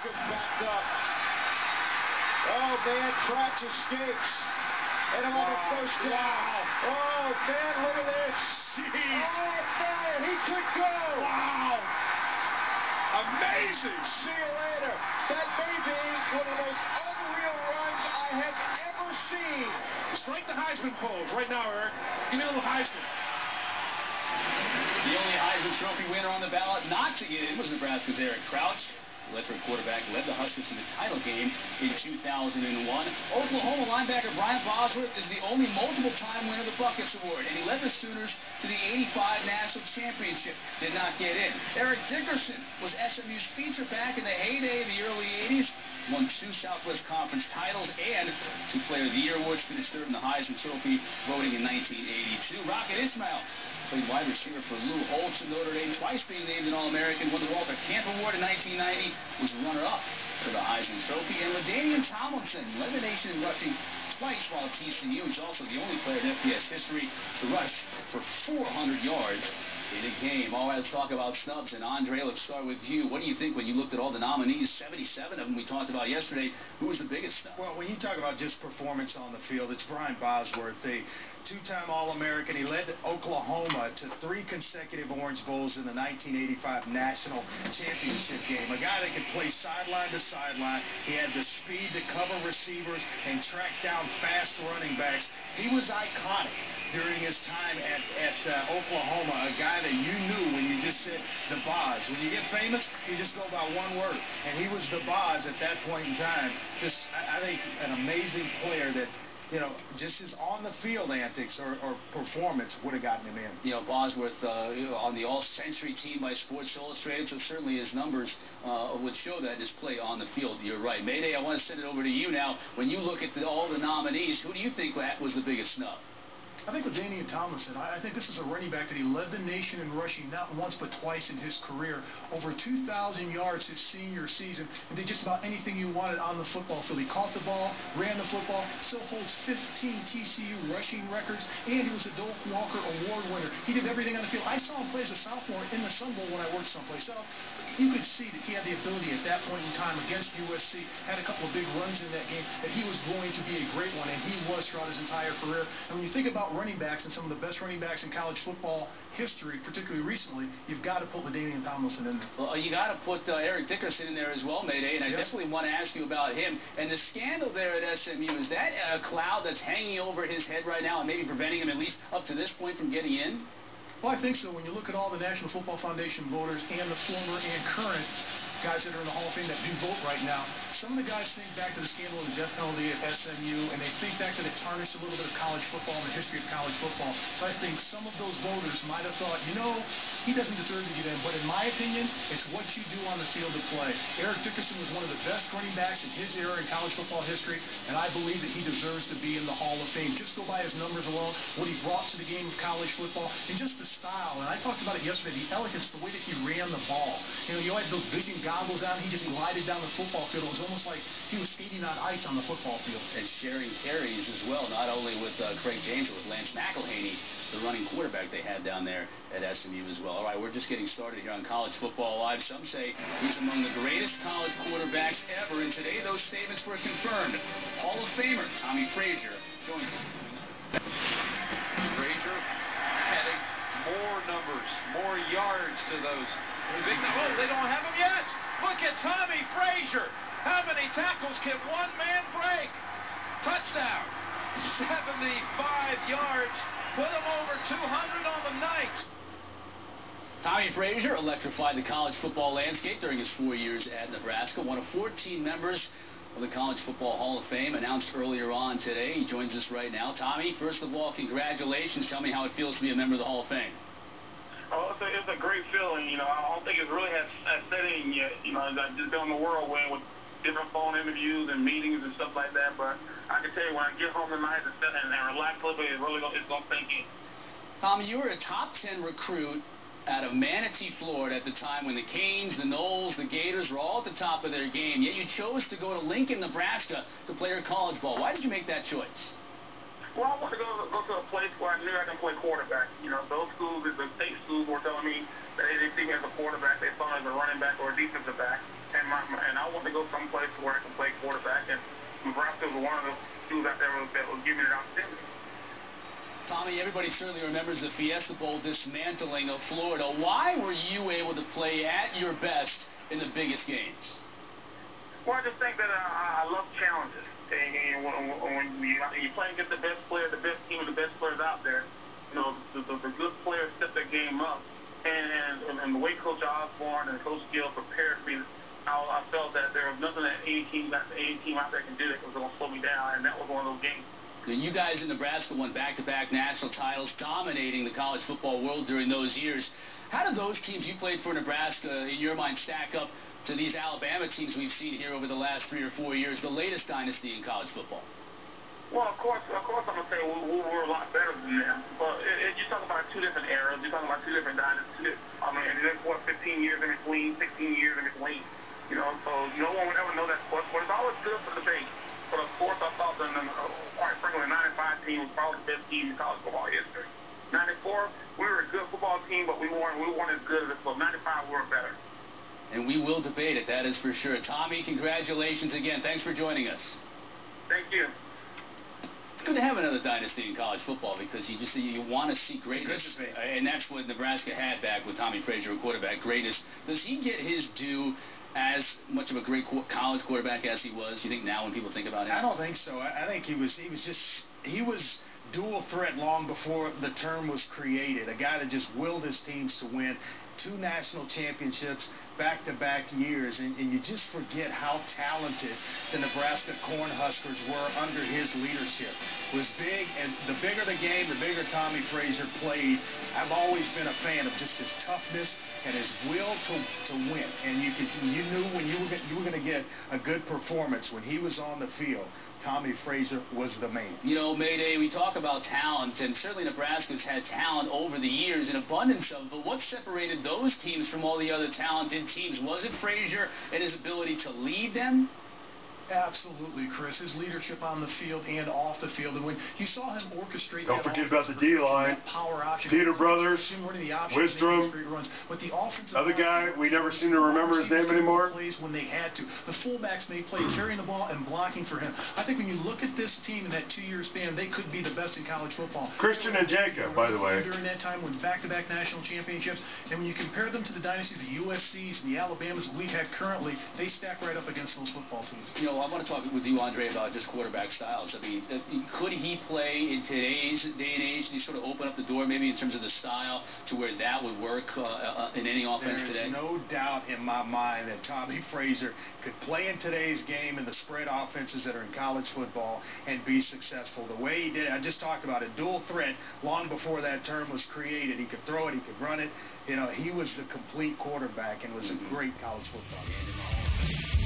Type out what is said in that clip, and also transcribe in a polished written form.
Haskins backed up. Oh, man, Trax escapes. And on the first down. Wow. Oh, man, look at this. Jeez. Oh, no, he could go. Wow. Amazing. See you later. That may be one of the most unreal runs I have ever seen. Strike the Heisman pose right now, Eric. Give me a little Heisman. The only Heisman Trophy winner on the ballot not to get in was Nebraska's Eric Crouch. The electric quarterback led the Huskers to the title game in 2001. Oklahoma linebacker Brian Bosworth is the only multiple-time winner of the Buckets Award, and he led the Sooners to the '85 National Championship. Did not get in. Eric Dickerson was SMU's feature back in the heyday of the early '80s. Won 2 Southwest Conference titles and 2 Player of the Year awards. Finished third in the Heisman Trophy voting in 1982. Rocket Ismail played wide receiver for Lou Holtz in Notre Dame, twice being named an All-American. Won the Walter Camp Award in 1990. Was runner-up for the Heisman Trophy. And Ladainian Tomlinson led the nation in rushing twice, while at TCU he's also the only player in FBS history to rush for 400 yards in a game. All right, let's talk about Snubs. And Andre, let's start with you. What do you think when you looked at all the nominees? 77 of them we talked about yesterday. Who was the biggest snub? Well, when you talk about just performance on the field, it's Brian Bosworth, the 2-time All-American. He led Oklahoma to 3 consecutive Orange Bowls in the 1985 National Championship game. A guy that could play sideline to sideline. He had the speed to cover receivers and track down fast running backs. He was iconic during his time at Oklahoma, a guy that you knew when you just said the Boz. When you get famous, you just go by one word. And he was the Boz at that point in time. Just, I think, an amazing player that, you know, just his on-the-field antics or performance would have gotten him in. You know, Bosworth on the All-Century team by Sports Illustrated, so certainly his numbers would show that his play on the field. You're right. Mayday, I want to send it over to you now. When you look at all the nominees, who do you think was the biggest snub? I think Ladainian Tomlinson, I think this was a running back that he led the nation in rushing not once but twice in his career. Over 2,000 yards his senior season, and did just about anything you wanted on the football field. He caught the ball, ran the football, still holds 15 TCU rushing records, and he was a Doak Walker Award winner. He did everything on the field. I saw him play as a sophomore in the Sun Bowl when I worked someplace else. You could see that he had the ability at that point in time against USC, had a couple of big runs in that game, that he was going to be a great one, and he was throughout his entire career. And when you think about running backs and some of the best running backs in college football history, particularly recently, you've got to put Ladainian Tomlinson in there. Well, you got to put Eric Dickerson in there as well, Mayday, and I definitely want to ask you about him. And the scandal there at SMU, is that a cloud that's hanging over his head right now and maybe preventing him, at least up to this point, from getting in? Well, I think so. When you look at all the National Football Foundation voters and the former and current guys that are in the Hall of Fame that do vote right now, some of the guys think back to the scandal of the death penalty at SMU, and they think back that it tarnished a little bit of college football and the history of college football. So I think some of those voters might have thought, you know, he doesn't deserve to get in. But in my opinion, it's what you do on the field to play. Eric Dickerson was one of the best running backs in his era in college football history, and I believe that he deserves to be in the Hall of Fame. Just go by his numbers alone, what he brought to the game of college football, and just the style. And I talked about it yesterday, the elegance, the way that he ran the ball. You know, you had those vision goggles on, he just glided down the football field. It was almost like he was skating on ice on the football field. And sharing carries as well, not only with Craig James, but with Lance McElhaney, the running quarterback they had down there at SMU as well. All right, we're just getting started here on College Football Live. Some say he's among the greatest college quarterbacks ever, and today those statements were confirmed. Hall of Famer Tommie Frazier joins us. Frazier adding more numbers, more yards to those big numbers. Oh, they don't have him yet. Look at Tommie Frazier. How many tackles can one man break? Touchdown. 75 yards. Put him over 200 on the night. Tommie Frazier electrified the college football landscape during his 4 years at Nebraska. One of 14 members of the College Football Hall of Fame, announced earlier on today. He joins us right now. Tommie, first of all, congratulations. Tell me how it feels to be a member of the Hall of Fame. Oh, it's a great feeling. You know, I don't think it's really has set in yet. You know, I've just been on the whirlwind with different phone interviews and meetings and stuff like that. But I can tell you, when I get home tonight and relax a little bit, it's going to sink in. Tommie, you were a top 10 recruit out of Manatee, Florida at the time when the Canes, the Noles, the Gators were all at the top of their game. Yet you chose to go to Lincoln, Nebraska to play your college ball. Why did you make that choice? Well, I want to go to a place where I knew I can play quarterback. You know, those schools, the state schools, were telling me They didn't see me as a quarterback. They saw me as a running back or a defensive back. And I wanted to go someplace where I can play quarterback. And Nebraska was one of the schools out there that was giving me an opportunity. Tommie, everybody certainly remembers the Fiesta Bowl dismantling of Florida. Why were you able to play at your best in the biggest games? Well, I just think that I love challenges. And when you're playing against the best player, the best team, and the best players out there, you know, the good players step their game up. And the way Coach Osborne and Coach Gill prepared me, I felt that there was nothing that any team out there can do that was going to slow me down, and that was one of those games. You guys in Nebraska won back-to-back national titles, dominating the college football world during those years. How did those teams you played for Nebraska, in your mind, stack up to these Alabama teams we've seen here over the last 3 or 4 years, the latest dynasty in college football? Well, of course, I'm going to say we were a lot better than them. But you're talking about two different eras. You're talking about two different dynasties. I mean, and there's, 15 years in between, 16 years in between. You know, so no one would ever know that sports. But it's always good for the debate. But of course, I thought that, quite frankly, the 95 team was probably the best team in college football history. 94, we were a good football team, but we weren't as good as it. So 95, we were better. And we will debate it, that is for sure. Tommie, congratulations again. Thanks for joining us. Thank you. It's good to have another dynasty in college football because you want to see greatness, and that's what Nebraska had back with Tommie Frazier, quarterback, greatness. Does he get his due as much of a great college quarterback as he was? You think now when people think about him? I don't think so. I think he was dual threat long before the term was created. A guy that just willed his teams to win 2 national championships, back-to-back years, and you just forget how talented the Nebraska Cornhuskers were under his leadership. It was big, and the bigger the game, the bigger Tommie Frazier played. I've always been a fan of just his toughness and his will to win. And you knew when you were going to get a good performance when he was on the field. Tommie Frazier was the man. You know, Mayday, we talk about talent, and certainly Nebraska's had talent over the years, an abundance of it, but what separated those teams from all the other talented teams? Was it Frazier and his ability to lead them? Absolutely, Chris. His leadership on the field and off the field. And when you saw him orchestrate Don't forget about the D-line. Power option. Peter Brothers, Wisdom, other guy we never seem to remember his name anymore. Plays when they had to. The fullbacks made plays, carrying the ball and blocking for him. I think when you look at this team in that 2-year span, they could be the best in college football. Christian and Jacob, by the way. During that time, won back-to-back national championships. And when you compare them to the dynasties, the USCs and the Alabamas that we've had currently, they stack right up against those football teams. You know, I want to talk with you, Andre, about just quarterback styles. I mean, could he play in today's day and age? Did he sort of open up the door maybe in terms of the style to where that would work in any offense today? There's no doubt in my mind that Tommie Frazier could play in today's game in the spread offenses that are in college football and be successful. The way he did it, I just talked about it, dual threat long before that term was created. He could throw it, he could run it. You know, he was the complete quarterback and was a great college football player.